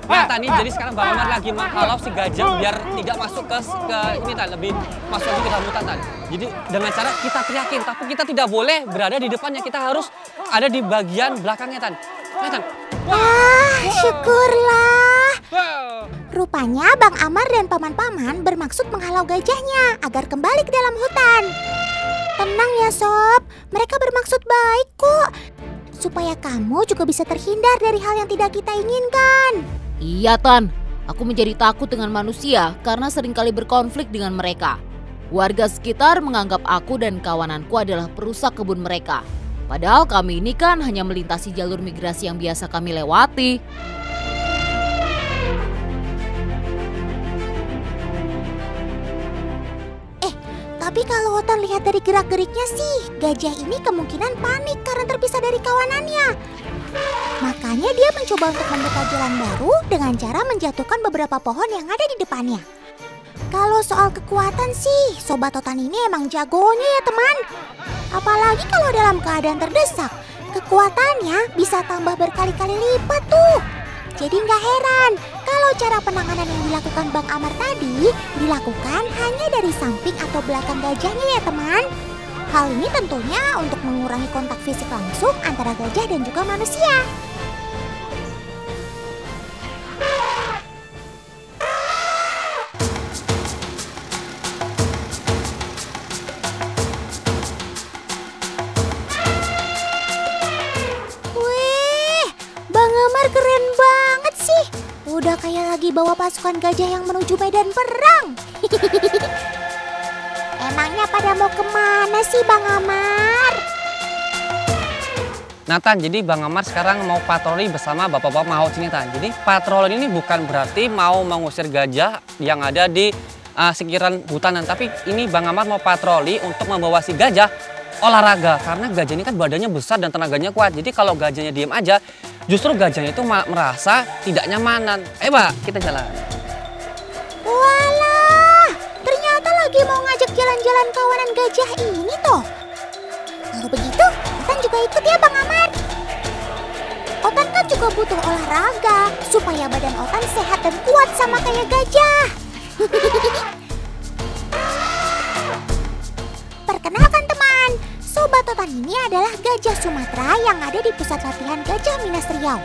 Nah, Tan, jadi sekarang Bang Amar lagi menghalau si gajah biar tidak masuk ke ini, Tan, lebih masuk lagi ke dalam hutan, Tan. Jadi dengan cara kita teriakin, tapi kita tidak boleh berada di depannya, kita harus ada di bagian belakangnya, Tan. Ya, Tan. Wah, syukurlah. Rupanya Bang Amar dan paman-paman bermaksud menghalau gajahnya agar kembali ke dalam hutan. Tenang ya Sob, mereka bermaksud baik kok. Supaya kamu juga bisa terhindar dari hal yang tidak kita inginkan. Iya Tan, aku menjadi takut dengan manusia karena seringkali berkonflik dengan mereka. Warga sekitar menganggap aku dan kawananku adalah perusak kebun mereka. Padahal kami ini kan hanya melintasi jalur migrasi yang biasa kami lewati. Tapi kalau Otan lihat dari gerak-geriknya sih, gajah ini kemungkinan panik karena terpisah dari kawanannya. Makanya dia mencoba untuk membuka jalan baru dengan cara menjatuhkan beberapa pohon yang ada di depannya. Kalau soal kekuatan sih, Sobat Otan ini emang jagonya ya teman. Apalagi kalau dalam keadaan terdesak, kekuatannya bisa tambah berkali-kali lipat tuh. Jadi nggak heran kalau cara penanganan yang dilakukan Bang Amar tadi dilakukan hanya dari samping atau belakang gajahnya ya teman. Hal ini tentunya untuk mengurangi kontak fisik langsung antara gajah dan juga manusia. Wih, Bang Amar keren banget sih. Udah kayak lagi bawa pasukan gajah yang menuju medan perang. Emangnya pada mau kemana sih Bang Amar? Nathan, jadi Bang Amar sekarang mau patroli bersama bapak-bapak maut sini, Tan. Jadi patroli ini bukan berarti mau mengusir gajah yang ada di sekitar hutanan. Tapi ini Bang Amar mau patroli untuk membawa si gajah olahraga. Karena gajah ini kan badannya besar dan tenaganya kuat. Jadi kalau gajahnya diem aja, justru gajahnya itu merasa tidak nyamanan. Ayo Mbak, kita jalan. Walah, ternyata lagi mau ngajak jalan-jalan kawanan gajah ini toh. Kalau begitu, Otan juga ikut ya Bang Amar. Otan kan juga butuh olahraga supaya badan Otan sehat dan kuat sama kayak gajah. Perkenalkan teman, Sobat Otan ini adalah gajah Sumatera yang ada di pusat latihan Gajah Minas Riau.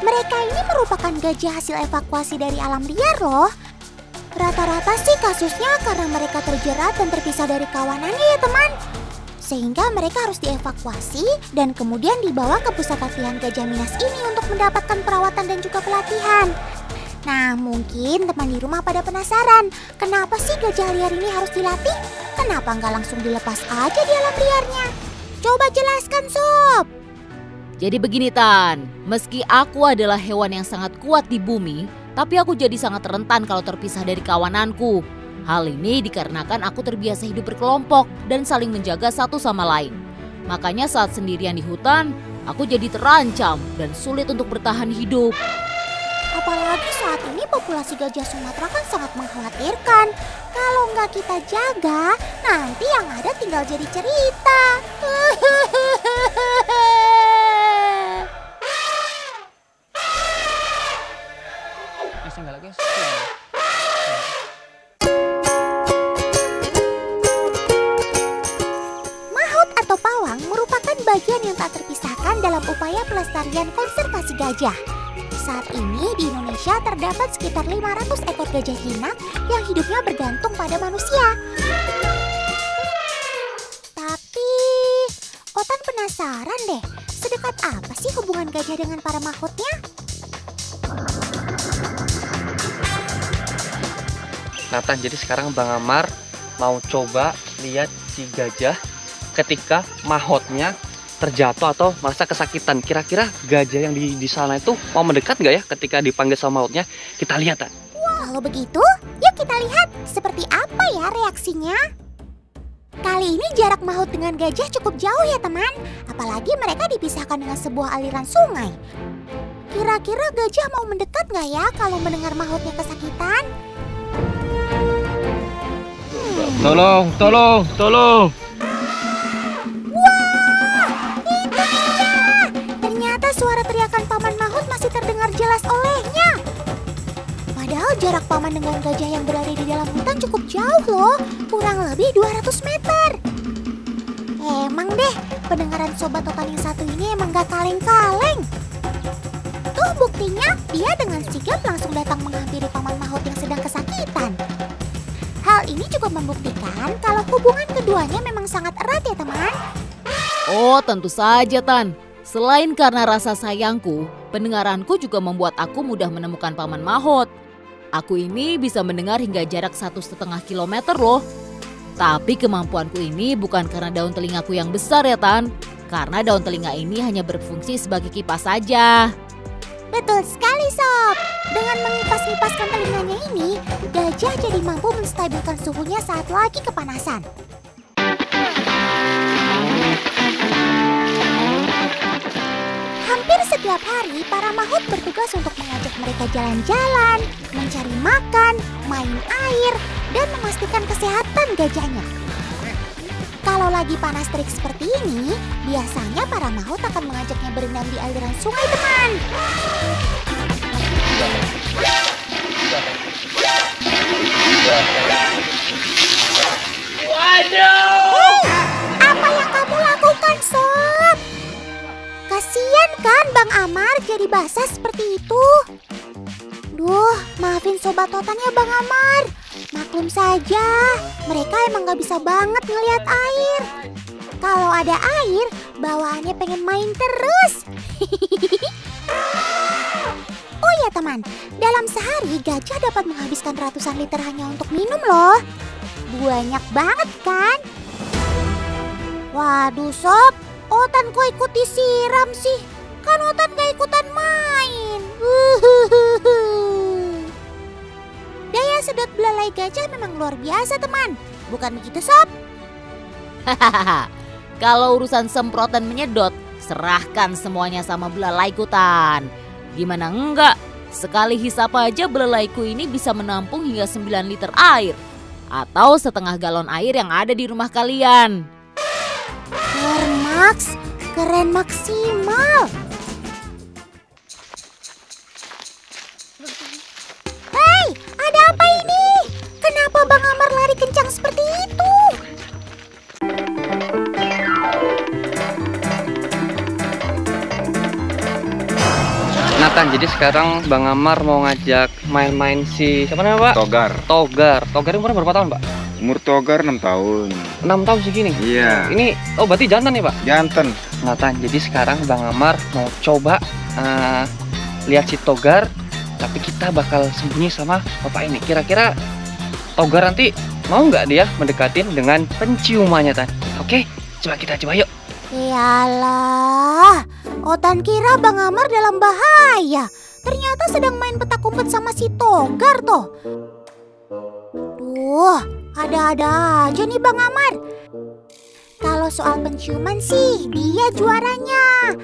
Mereka ini merupakan gajah hasil evakuasi dari alam liar loh. Rata-rata sih kasusnya karena mereka terjerat dan terpisah dari kawanannya ya teman. Sehingga mereka harus dievakuasi dan kemudian dibawa ke pusat latihan Gajah Minas ini untuk mendapatkan perawatan dan juga pelatihan. Nah, mungkin teman di rumah pada penasaran, kenapa sih gajah liar ini harus dilatih? Kenapa nggak langsung dilepas aja di alam liarnya? Coba jelaskan, Sob. Jadi begini Tan, meski aku adalah hewan yang sangat kuat di bumi, tapi aku jadi sangat rentan kalau terpisah dari kawananku. Hal ini dikarenakan aku terbiasa hidup berkelompok dan saling menjaga satu sama lain. Makanya saat sendirian di hutan, aku jadi terancam dan sulit untuk bertahan hidup. Apalagi saat ini populasi gajah Sumatera kan sangat mengkhawatirkan. Kalau nggak kita jaga, nanti yang ada tinggal jadi cerita. Maut atau pawang merupakan bagian yang tak terpisahkan dalam upaya pelestarian konservasi gajah. Saat ini di Indonesia terdapat sekitar 500 ekor gajah jinak yang hidupnya bergantung pada manusia. Tapi, Otan penasaran deh, sedekat apa sih hubungan gajah dengan para mahkotnya? Nathan, jadi sekarang Bang Amar mau coba lihat si gajah ketika mahotnya terjatuh atau merasa kesakitan. Kira-kira gajah yang di sana itu mau mendekat nggak ya ketika dipanggil sama mahotnya? Kita lihat, Tan. Kalau begitu, yuk kita lihat seperti apa ya reaksinya. Kali ini jarak maut dengan gajah cukup jauh ya teman. Apalagi mereka dipisahkan dengan sebuah aliran sungai. Kira-kira gajah mau mendekat nggak ya kalau mendengar mahotnya kesakitan? Tolong, tolong, tolong. Wah, itu dia. Ternyata suara teriakan paman mahut masih terdengar jelas olehnya. Padahal jarak paman dengan gajah yang berada di dalam hutan cukup jauh loh, kurang lebih 200 meter. Emang deh, pendengaran Sobat Otan yang satu ini emang gak kaleng-kaleng. Tuh buktinya, dia dengan sigap langsung datang menghampiri paman Maut yang sedang kesakitan. Hal ini cukup membuktikan kalau hubungan keduanya memang sangat erat ya teman. Oh, tentu saja, Tan. Selain karena rasa sayangku, pendengaranku juga membuat aku mudah menemukan paman Maut. Aku ini bisa mendengar hingga jarak 1,5 kilometer loh. Tapi kemampuanku ini bukan karena daun telingaku yang besar ya, Tan. Karena daun telinga ini hanya berfungsi sebagai kipas saja. Betul sekali Sob. Dengan mengipas-ngipaskan telinganya ini, gajah jadi mampu menstabilkan suhunya saat lagi kepanasan. Hampir setiap hari, para Maut bertugas untuk mengajak mereka jalan-jalan, mencari makan, main air, dan memastikan kesehatan gajahnya. Kalau lagi panas terik seperti ini, biasanya para Maut akan mengajaknya berendam di aliran sungai teman. Waduh! Apa yang kamu lakukan, Sob? Kasian kan Bang Amar jadi basah seperti itu. Duh, maafin Sobat Otan ya Bang Amar. Maklum saja, mereka emang gak bisa banget ngelihat air. Kalau ada air, bawaannya pengen main terus. Oh ya teman, dalam sehari gajah dapat menghabiskan ratusan liter hanya untuk minum loh. Banyak banget kan? Waduh Sob, Otan kok ikut disiram sih? Kan Otan gak ikutan main. Daya sedot belalai gajah memang luar biasa teman. Bukan begitu Sob? Hahaha. Kalau urusan semprot dan menyedot, serahkan semuanya sama belalaiku, Tan. Gimana enggak? Sekali hisap aja belalaiku ini bisa menampung hingga 9 liter air. Atau setengah galon air yang ada di rumah kalian. Max, keren maksimal. Hei, ada apa ini? Kenapa Bang Amar lari kencang seperti itu? Nathan, jadi sekarang Bang Amar mau ngajak main-main si siapa namanya Pak? Togar. Togar umurnya berapa tahun Pak? Umur Togar 6 tahun. 6 tahun segini? Iya. Ini, oh berarti jantan nih Pak? Jantan. Nathan, jadi sekarang Bang Amar mau coba lihat si Togar, tapi kita bakal sembunyi sama Bapak ini. Kira-kira Togar nanti mau nggak dia mendekatin dengan penciumannya Tan? Oke, coba kita coba yuk. Yalah, Otan kira Bang Amar dalam bahaya. Ternyata sedang main petak umpet sama si Togar toh. Duh, ada-ada aja nih Bang Amar. Kalau soal penciuman sih, dia juaranya.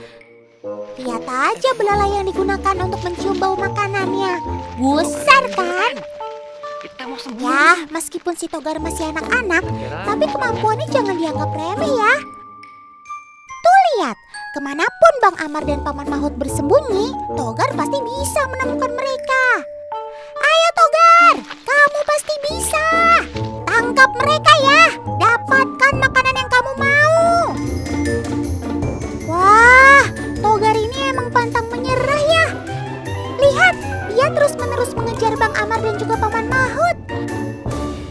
Lihat aja belalai yang digunakan untuk mencium bau makanannya. Besar kan? Kita mau sembunyi. Ya, meskipun si Togar masih anak-anak, tapi kemampuannya jangan dianggap remeh ya. Tuh lihat, kemanapun Bang Amar dan Paman Maut bersembunyi, Togar pasti bisa menemukan mereka. Ayo Togar, kamu pasti bisa. Tangkap mereka ya, dapatkan makanan yang kamu mau. Wah, Togar ini emang pantang menyerah ya. Lihat, dia terus-menerus mengejar Bang Amar dan juga Paman Maut.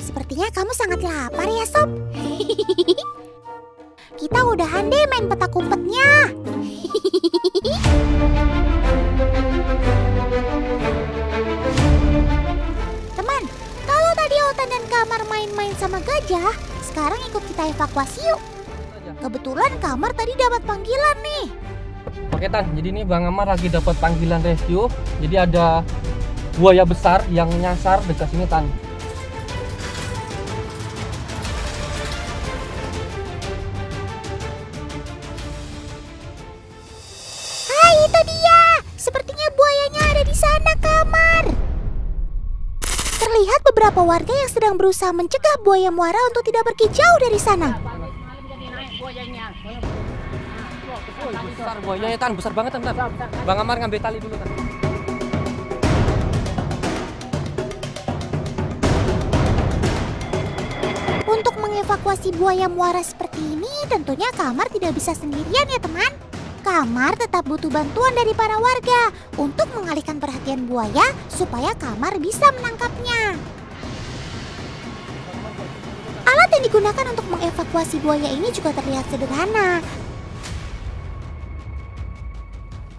Sepertinya kamu sangat lapar ya Sob. Kita udahan deh main petak umpetnya. Teman, kalau tadi Otan dan Kamar main-main sama gajah, sekarang ikut kita evakuasi yuk. Kebetulan Kamar tadi dapat panggilan nih. Oke Tan, jadi ini Bang Amar lagi dapat panggilan rescue. Jadi ada buaya besar yang nyasar dekat sini Tan. Itu dia, sepertinya buayanya ada di sana Kamar. Terlihat beberapa warga yang sedang berusaha mencegah buaya muara untuk tidak pergi jauh dari sana. Besar buayanya Tan, besar banget Tan. Bang Amar ngambil tali dulu Tan. Untuk mengevakuasi buaya muara seperti ini, tentunya Kamar tidak bisa sendirian ya teman. Kamar tetap butuh bantuan dari para warga untuk mengalihkan perhatian buaya supaya Kamar bisa menangkapnya. Alat yang digunakan untuk mengevakuasi buaya ini juga terlihat sederhana.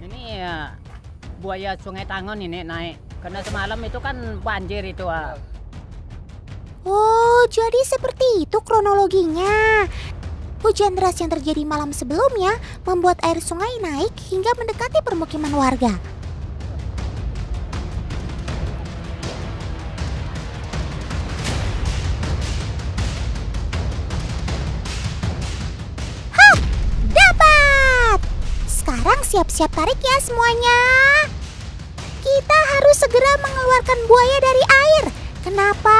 Ini ya, buaya Sungai Tangon ini naik. Karena semalam itu kan banjir itu. Oh, jadi seperti itu kronologinya. Hujan deras yang terjadi malam sebelumnya membuat air sungai naik hingga mendekati permukiman warga. Hah, dapat! Sekarang siap-siap tarik ya semuanya. Kita harus segera mengeluarkan buaya dari air. Kenapa?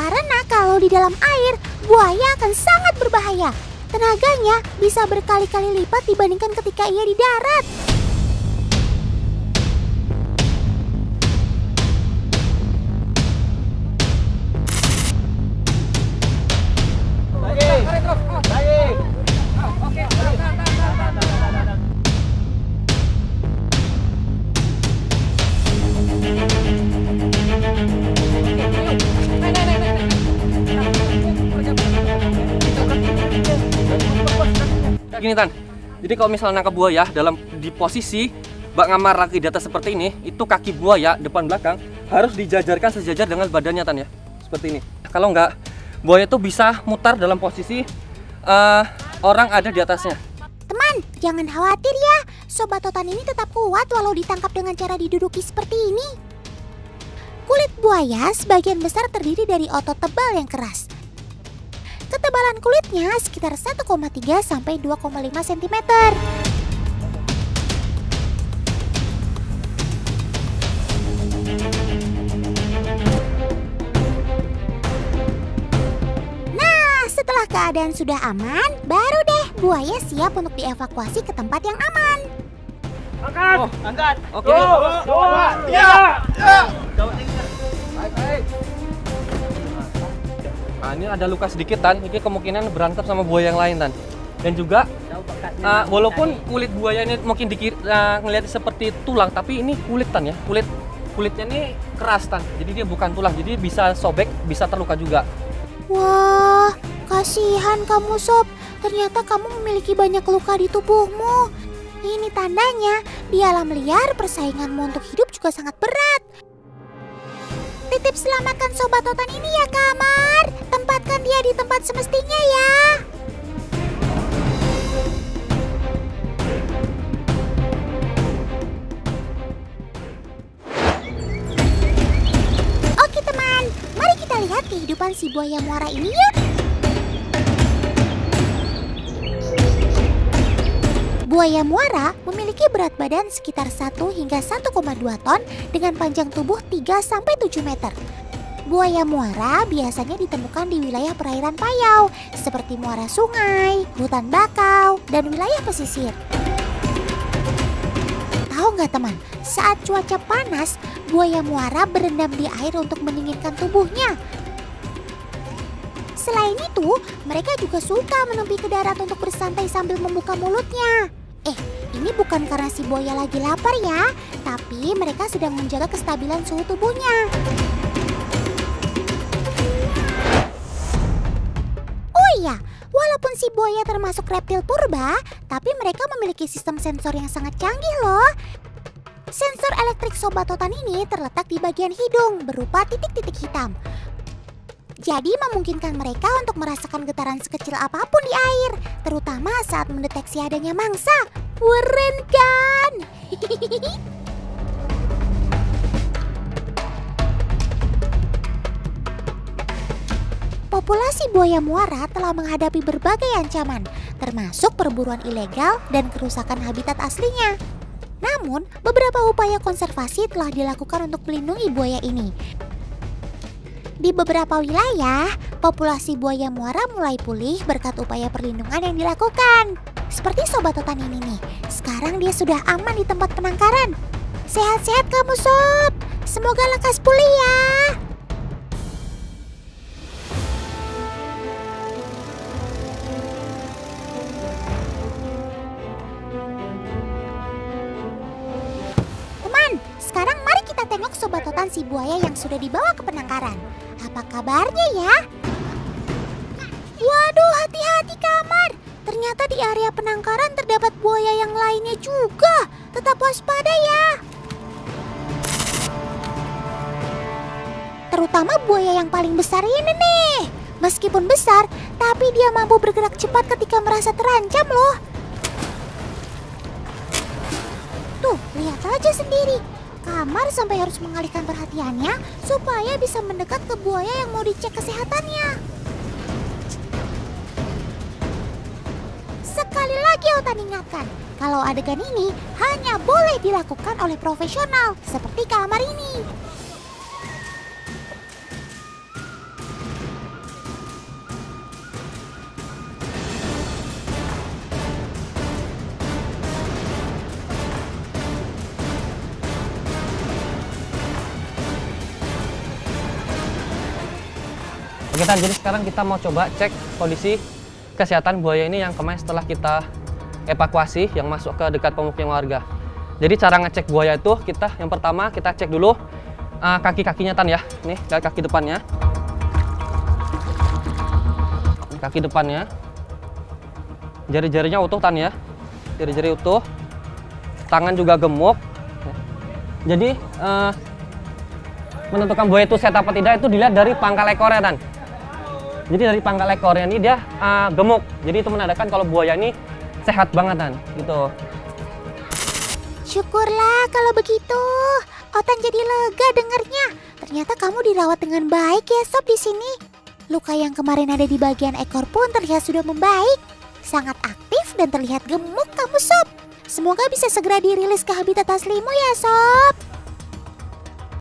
Karena kalau di dalam air, buaya akan sangat berbahaya. Tenaganya bisa berkali-kali lipat dibandingkan ketika ia di darat. Gini Tan, jadi kalau misalnya nangkap buaya di posisi bak ngamar lagi di atas seperti ini, itu kaki buaya depan belakang harus dijajarkan sejajar dengan badannya Tan ya, seperti ini. Kalau enggak, buaya itu bisa mutar dalam posisi orang ada di atasnya. Teman, jangan khawatir ya, Sobat Totan ini tetap kuat walau ditangkap dengan cara diduduki seperti ini. Kulit buaya sebagian besar terdiri dari otot tebal yang keras. Ketebalan kulitnya sekitar 1,3 sampai 2,5 cm. Nah, setelah keadaan sudah aman, baru deh buaya siap untuk dievakuasi ke tempat yang aman. Angkat! Angkat! Oke. Baik. Nah, ini ada luka sedikit Tan, ini kemungkinan berantem sama buaya yang lain Tan. Dan juga walaupun kulit buaya ini mungkin ngelihat seperti tulang, tapi ini kulit Tan ya. Kulitnya ini keras Tan, jadi dia bukan tulang, jadi bisa sobek, bisa terluka juga. Wah, kasihan kamu Sob, ternyata kamu memiliki banyak luka di tubuhmu. Ini tandanya di alam liar persainganmu untuk hidup juga sangat berat. Titip selamatkan Sobat Totan ini ya Kamar. Tempatkan dia di tempat semestinya ya. Oke teman, mari kita lihat kehidupan si buaya muara ini yuk. Buaya muara memiliki berat badan sekitar 1 hingga 1,2 ton dengan panjang tubuh 3-7 meter. Buaya muara biasanya ditemukan di wilayah perairan payau seperti muara sungai, hutan bakau, dan wilayah pesisir. Tahu nggak teman, saat cuaca panas, buaya muara berendam di air untuk mendinginkan tubuhnya. Selain itu, mereka juga suka menepi ke darat untuk bersantai sambil membuka mulutnya. Ini bukan karena si buaya lagi lapar ya, tapi mereka sedang menjaga kestabilan suhu tubuhnya. Oh iya, walaupun si buaya termasuk reptil purba, tapi mereka memiliki sistem sensor yang sangat canggih loh. Sensor elektrik Sobat Totan ini terletak di bagian hidung berupa titik-titik hitam. Jadi memungkinkan mereka untuk merasakan getaran sekecil apapun di air, terutama saat mendeteksi adanya mangsa. Keren kan? Populasi buaya muara telah menghadapi berbagai ancaman, termasuk perburuan ilegal dan kerusakan habitat aslinya. Namun, beberapa upaya konservasi telah dilakukan untuk melindungi buaya ini. Di beberapa wilayah, populasi buaya muara mulai pulih berkat upaya perlindungan yang dilakukan. Seperti Sobat Totan ini nih, sekarang dia sudah aman di tempat penangkaran. Sehat-sehat kamu Sob, semoga lekas pulih ya. sekarang mari kita tengok Sobat Otan si buaya yang sudah dibawa ke penangkaran. Apa kabarnya ya? Waduh, hati-hati Kamar. Ternyata di area penangkaran terdapat buaya yang lainnya juga. Tetap waspada ya. Terutama buaya yang paling besar ini nih. Meskipun besar, tapi dia mampu bergerak cepat ketika merasa terancam loh. Tuh, lihat aja sendiri. Kamar sampai harus mengalihkan perhatiannya supaya bisa mendekat ke buaya yang mau dicek kesehatannya. Sekali lagi Otan ingatkan, kalau adegan ini hanya boleh dilakukan oleh profesional seperti Kamar ini. Oke Tan, jadi sekarang kita mau coba cek kondisi kesehatan buaya ini yang kemarin setelah kita evakuasi yang masuk ke dekat pemukiman warga. Jadi cara ngecek buaya itu yang pertama kita cek dulu kaki-kakinya Tan ya. Nih, lihat kaki depannya. Kaki depannya. Jari-jarinya utuh Tan ya. Jari-jari utuh. Tangan juga gemuk. Jadi menentukan buaya itu sehat apa tidak itu dilihat dari pangkal ekornya Tan. Jadi dari pangkal ekornya ini dia gemuk. Jadi itu menandakan kalau buaya ini sehat banget Tan, gitu. Syukurlah kalau begitu. Otan jadi lega dengernya. Ternyata kamu dirawat dengan baik ya Sob di sini. Luka yang kemarin ada di bagian ekor pun terlihat sudah membaik. Sangat aktif dan terlihat gemuk kamu Sob. Semoga bisa segera dirilis ke habitat aslimu ya Sob.